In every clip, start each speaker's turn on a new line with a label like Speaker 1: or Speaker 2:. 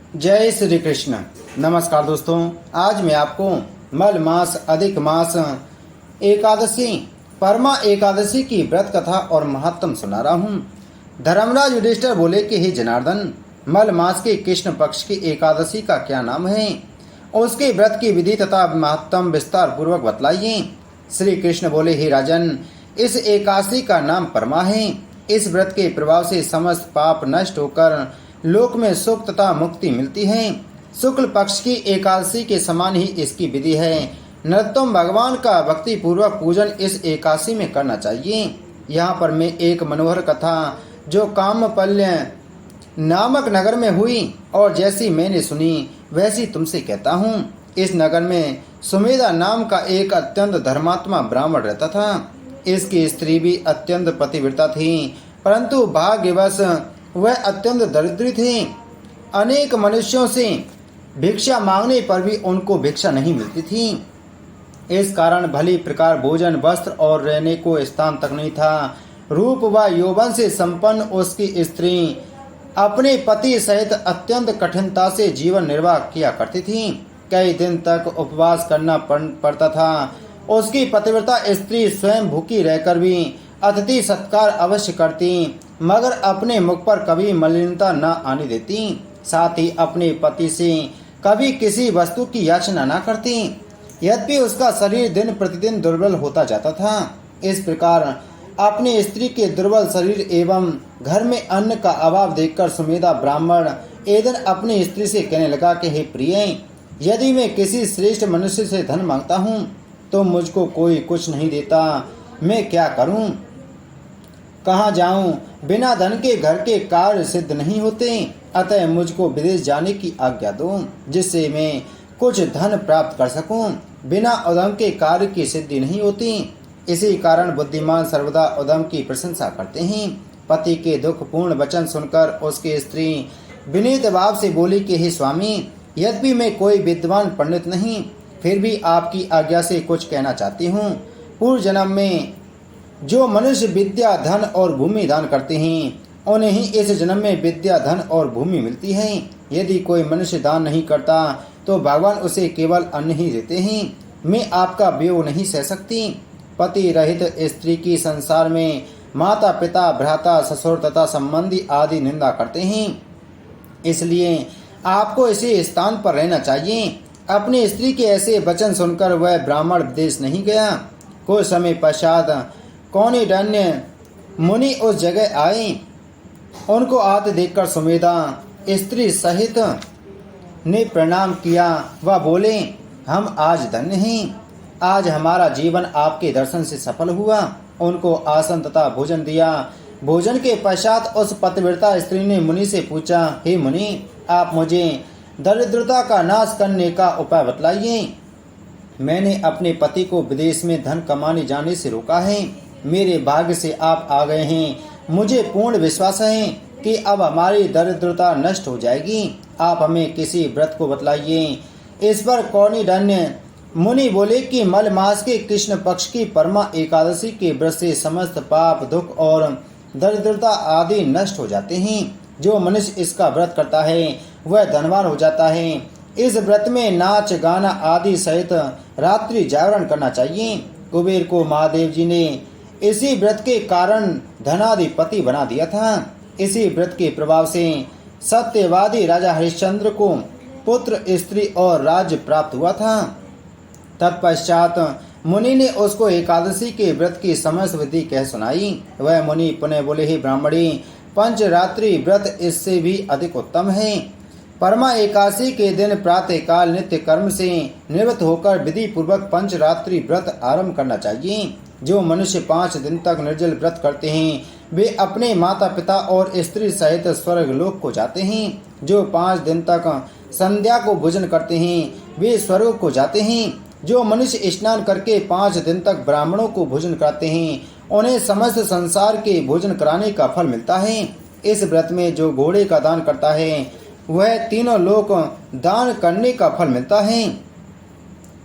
Speaker 1: जय श्री कृष्ण। नमस्कार दोस्तों, आज मैं आपको मल मास अधिक मास एकादशी परमा एकादशी की व्रत कथा और महत्तम सुना रहा हूँ। धर्मराज युधिष्ठिर बोले कि हे जनार्दन, मल मास के कृष्ण पक्ष की एकादशी का क्या नाम है, उसके व्रत की विधि तथा महत्तम विस्तार पूर्वक बतलाइए। श्री कृष्ण बोले, हे राजन, इस एकादशी का नाम परमा है। इस व्रत के प्रभाव से समस्त पाप नष्ट होकर लोक में सुख तथा मुक्ति मिलती है। शुक्ल पक्ष की एकादशी के समान ही इसकी विधि है। नरोत्तम भगवान का भक्ति पूर्वक पूजन इस एकादशी में करना चाहिए। यहाँ पर मैं एक मनोहर कथा जो कामपल्य नामक नगर में हुई और जैसी मैंने सुनी वैसी तुमसे कहता हूँ। इस नगर में सुमेधा नाम का एक अत्यंत धर्मात्मा ब्राह्मण रहता था। इसकी स्त्री भी अत्यंत पतिव्रता थी, परंतु भाग्यवश वह अत्यंत दरिद्री थी। अनेक मनुष्यों से भिक्षा मांगने पर भी उनको भिक्षा नहीं मिलती थी। इस कारण भली प्रकार भोजन, वस्त्र और रहने को स्थान तक नहीं था। रूप व यौवन से संपन्न उसकी स्त्री अपने पति सहित अत्यंत कठिनता से जीवन निर्वाह किया करती थी। कई दिन तक उपवास करना पड़ता था। उसकी पतिव्रता स्त्री स्वयं भूखी रहकर भी अतिथि सत्कार अवश्य करती, मगर अपने मुख पर कभी मलिनता न आने देती। साथ ही अपने पति से कभी किसी वस्तु की याचना न करती। यद्यपि उसका शरीर दिन प्रतिदिन दुर्बल होता जाता था। इस प्रकार अपनी स्त्री के दुर्बल शरीर एवं घर में अन्न का अभाव देखकर सुमेधा ब्राह्मण एक दिन अपनी स्त्री से कहने लगा कि हे प्रिय, यदि मैं किसी श्रेष्ठ मनुष्य से धन मांगता हूँ तो मुझको कोई कुछ नहीं देता। मैं क्या करूँ, कहाँ जाऊं? बिना धन के घर के कार्य सिद्ध नहीं होते। अतः मुझको विदेश जाने की आज्ञा दो, जिससे मैं कुछ धन प्राप्त कर सकूं। बिना उद्यम के कार्य की सिद्धि नहीं होती। इसी कारण बुद्धिमान सर्वदा उद्यम की प्रशंसा करते हैं। पति के दुख पूर्ण वचन सुनकर उसकी स्त्री विनीत भाव से बोली कि हे स्वामी, यद्यपि मैं कोई विद्वान पंडित नहीं, फिर भी आपकी आज्ञा से कुछ कहना चाहती हूँ। पूर्व जन्म में जो मनुष्य विद्या, धन और भूमि दान करते हैं, उन्हें ही इस जन्म में विद्या, धन और भूमि मिलती है। यदि कोई मनुष्य दान नहीं करता तो भगवान उसे केवल अन्न ही देते हैं। मैं आपका वियोग नहीं सह सकती। पति रहित स्त्री की संसार में माता, पिता, भ्राता, ससुर तथा संबंधी आदि निंदा करते हैं। इसलिए आपको इसी स्थान पर रहना चाहिए। अपनी स्त्री के ऐसे वचन सुनकर वह ब्राह्मण विदेश नहीं गया। कुछ समय पश्चात कौंडिन्य मुनि उस जगह आए। उनको आते देखकर सुमेधा स्त्री सहित ने प्रणाम किया। वह बोले, हम आज धन्य हैं। आज हमारा जीवन आपके दर्शन से सफल हुआ। उनको आसन तथा भोजन दिया। भोजन के पश्चात उस पतिव्रता स्त्री ने मुनि से पूछा, हे मुनि, आप मुझे दरिद्रता का नाश करने का उपाय बतलाइए। मैंने अपने पति को विदेश में धन कमाने जाने से रोका है। मेरे भाग्य से आप आ गए हैं। मुझे पूर्ण विश्वास है कि अब हमारी दरिद्रता नष्ट हो जाएगी। आप हमें किसी व्रत को बतलाइए। इस पर कौंडिन्य मुनि बोले कि मल मास के कृष्ण पक्ष की परमा एकादशी के व्रत से समस्त पाप, दुख और दरिद्रता आदि नष्ट हो जाते हैं। जो मनुष्य इसका व्रत करता है वह धनवान हो जाता है। इस व्रत में नाच, गाना आदि सहित रात्रि जागरण करना चाहिए। कुबेर को महादेव जी ने इसी व्रत के कारण धनाधिपति बना दिया था। इसी व्रत के प्रभाव से सत्यवादी राजा हरिश्चंद्र को पुत्र, स्त्री और राज्य प्राप्त हुआ था। तत्पश्चात मुनि ने उसको एकादशी के व्रत की समस्त विधि कह सुनाई। वह मुनि पुनः बोले, हे ब्राह्मणी, पंचरात्रि व्रत इससे भी अधिक उत्तम है। परमा एकादशी के दिन प्रातः काल नित्य कर्म से निवृत्त होकर विधि पूर्वक पंचरात्रि व्रत आरंभ करना चाहिए। जो मनुष्य 5 दिन तक निर्जल व्रत करते हैं वे अपने माता, पिता और स्त्री सहित स्वर्ग लोक को जाते हैं। जो 5 दिन तक संध्या को भोजन करते हैं वे स्वर्ग को जाते हैं। जो मनुष्य स्नान करके 5 दिन तक ब्राह्मणों को भोजन कराते हैं उन्हें समस्त संसार के भोजन कराने का फल मिलता है। इस व्रत में जो घोड़े का दान करता है वह तीनों लोक दान करने का फल मिलता है।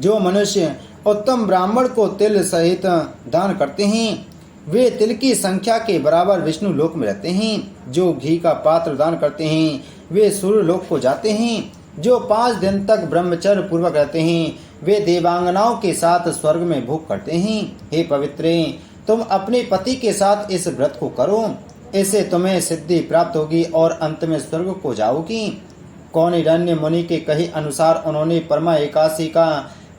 Speaker 1: जो मनुष्य उत्तम ब्राह्मण को तिल सहित दान करते हैं वे तिल की संख्या के बराबर विष्णु लोक में रहते हैं। जो घी का पात्र दान करते हैं वे सूर्यलोक को जाते हैं। जो 5 दिन तक ब्रह्मचर्य पूर्वक रहते हैं वे देवांगनाओं के साथ स्वर्ग में भोग करते हैं। हे पवित्रे, तुम अपने पति के साथ इस व्रत को करो, इससे तुम्हें सिद्धि प्राप्त होगी और अंत में स्वर्ग को जाओगी। कौंडिन्य मुनि के कहे अनुसार उन्होंने परमा एकादशी का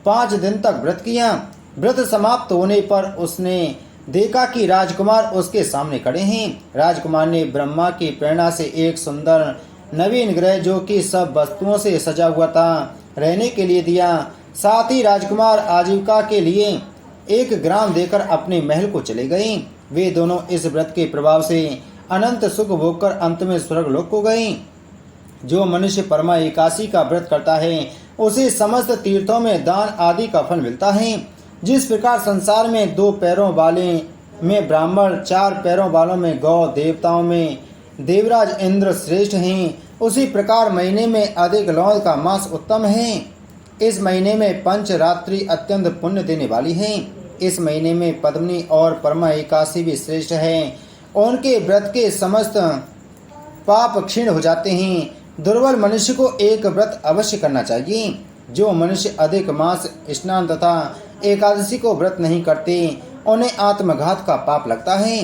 Speaker 1: 5 दिन तक व्रत किया। व्रत समाप्त होने पर उसने देखा कि राजकुमार उसके सामने खड़े हैं। राजकुमार ने ब्रह्मा की प्रेरणा से एक सुंदर नवीन ग्रह जो कि सब वस्तुओं से सजा हुआ था रहने के लिए दिया। साथ ही राजकुमार आजीविका के लिए 1 ग्राम देकर अपने महल को चले गए। वे दोनों इस व्रत के प्रभाव से अनंत सुख भोगकर अंत में स्वर्गलोक को गए। जो मनुष्य परमा एकादशी का व्रत करता है उसे समस्त तीर्थों में दान आदि का फल मिलता है। जिस प्रकार संसार में 2 पैरों वाले में ब्राह्मण, 4 पैरों वालों में गौ, देवताओं में देवराज इंद्र श्रेष्ठ हैं, उसी प्रकार महीने में अधिक लौंद का मास उत्तम है। इस महीने में पंच रात्रि अत्यंत पुण्य देने वाली है। इस महीने में पद्मिनी और परमा एकादशी भी श्रेष्ठ है। उनके व्रत के समस्त पाप क्षीण हो जाते हैं। दुर्बल मनुष्य को एक व्रत अवश्य करना चाहिए। जो मनुष्य अधिक मास, स्नान तथा एकादशी को व्रत नहीं करते उन्हें आत्मघात का पाप लगता है।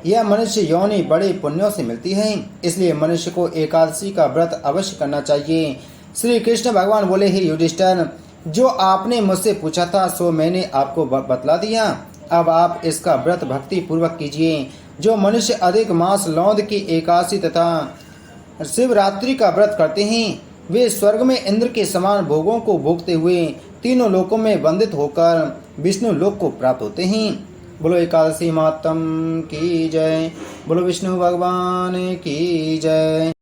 Speaker 1: यह मनुष्य योनि बड़े पुण्यों से मिलती है, इसलिए मनुष्य को एकादशी का व्रत अवश्य करना चाहिए। श्री कृष्ण भगवान बोले, हे युधिष्ठिर, जो आपने मुझसे पूछा था सो मैंने आपको बतला दिया। अब आप इसका व्रत भक्ति पूर्वक कीजिए। जो मनुष्य अधिक मास, लौंद की एकादशी तथा शिवरात्रि का व्रत करते हैं वे स्वर्ग में इंद्र के समान भोगों को भोगते हुए तीनों लोकों में वंदित होकर विष्णु लोक को प्राप्त होते हैं। बोलो एकादशी मातम की जय। बोलो विष्णु भगवान की जय।